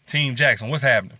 Team Jackson, what's happening?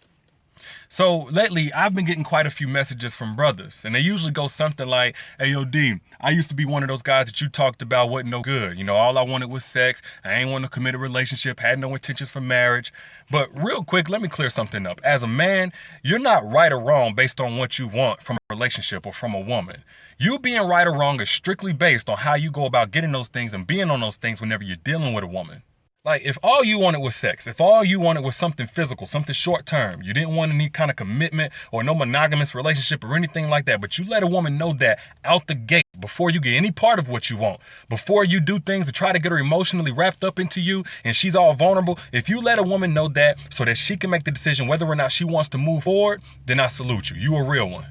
So lately, I've been getting quite a few messages from brothers, and they usually go something like, "Hey, yo, D, I used to be one of those guys that you talked about wasn't no good. You know, all I wanted was sex. I ain't want to commit a relationship, had no intentions for marriage." But real quick, let me clear something up. As a man, you're not right or wrong based on what you want from a relationship or from a woman. You being right or wrong is strictly based on how you go about getting those things and being on those things whenever you're dealing with a woman. Like, if all you wanted was sex, if all you wanted was something physical, something short term, you didn't want any kind of commitment or no monogamous relationship or anything like that, but you let a woman know that out the gate before you get any part of what you want, before you do things to try to get her emotionally wrapped up into you and she's all vulnerable, if you let a woman know that so that she can make the decision whether or not she wants to move forward, then I salute you. You a real one.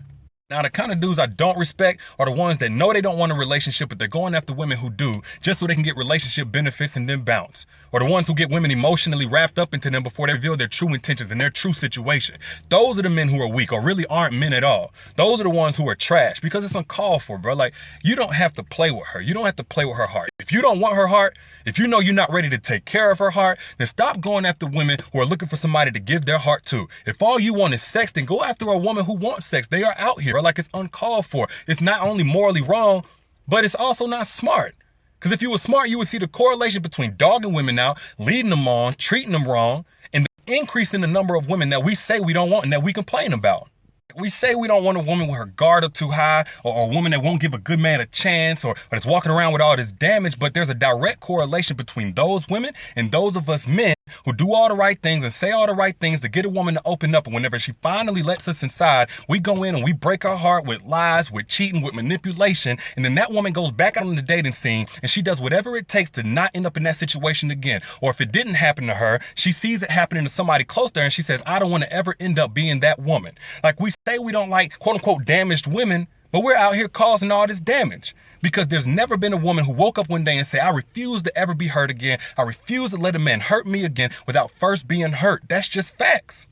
Now, the kind of dudes I don't respect are the ones that know they don't want a relationship, but they're going after women who do, just so they can get relationship benefits and then bounce. Or the ones who get women emotionally wrapped up into them before they reveal their true intentions and their true situation. Those are the men who are weak or really aren't men at all. Those are the ones who are trash because it's uncalled for, bro. Like, you don't have to play with her. You don't have to play with her heart. If you don't want her heart, if you know you're not ready to take care of her heart, then stop going after women who are looking for somebody to give their heart to. If all you want is sex, then go after a woman who wants sex. They are out here, bro. Like, it's uncalled for. It's not only morally wrong, but it's also not smart. Because if you were smart, you would see the correlation between dogging women out, leading them on, treating them wrong, and the increase in the number of women that we say we don't want and that we complain about. We say we don't want a woman with her guard up too high, or a woman that won't give a good man a chance, or that's walking around with all this damage, but there's a direct correlation between those women and those of us men who do all the right things and say all the right things to get a woman to open up. And whenever she finally lets us inside, we go in and we break her heart with lies, with cheating, with manipulation. And then that woman goes back out on the dating scene and she does whatever it takes to not end up in that situation again. Or if it didn't happen to her, she sees it happening to somebody close to her and she says, "I don't want to ever end up being that woman." Like, we say we don't like quote unquote damaged women, but we're out here causing all this damage because there's never been a woman who woke up one day and said, "I refuse to ever be hurt again. I refuse to let a man hurt me again without first being hurt." That's just facts.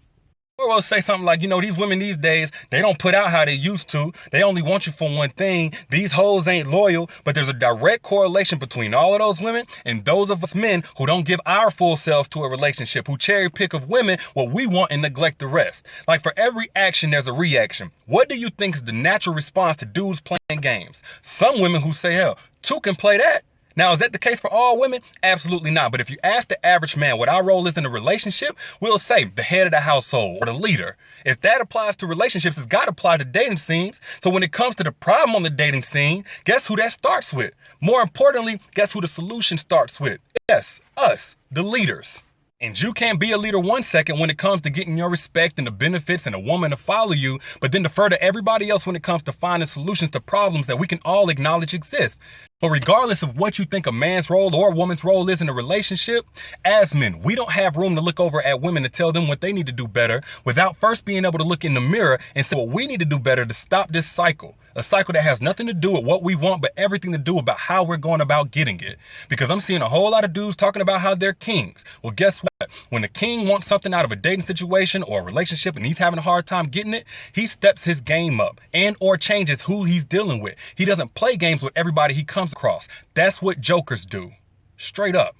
Or we'll say something like, these women these days, they don't put out how they used to. They only want you for one thing. These hoes ain't loyal. But there's a direct correlation between all of those women and those of us men who don't give our full selves to a relationship, who cherry pick of women what we want and neglect the rest. Like, for every action, there's a reaction. What do you think is the natural response to dudes playing games? Some women who say, hell, two can play that. Now, is that the case for all women? Absolutely not. But if you ask the average man what our role is in a relationship, we'll say the head of the household or the leader. If that applies to relationships, it's got to apply to dating scenes. So when it comes to the problem on the dating scene, guess who that starts with? More importantly, guess who the solution starts with? Yes, us, the leaders. And you can't be a leader 1 second when it comes to getting your respect and the benefits and a woman to follow you, but then defer to everybody else when it comes to finding solutions to problems that we can all acknowledge exist. But regardless of what you think a man's role or a woman's role is in a relationship, as men, we don't have room to look over at women to tell them what they need to do better without first being able to look in the mirror and say what we need to do better to stop this cycle. A cycle that has nothing to do with what we want, but everything to do about how we're going about getting it. Because I'm seeing a whole lot of dudes talking about how they're kings. Well, guess what? When a king wants something out of a dating situation or a relationship and he's having a hard time getting it, he steps his game up and or changes who he's dealing with. He doesn't play games with everybody he comes across. That's what jokers do. Straight up.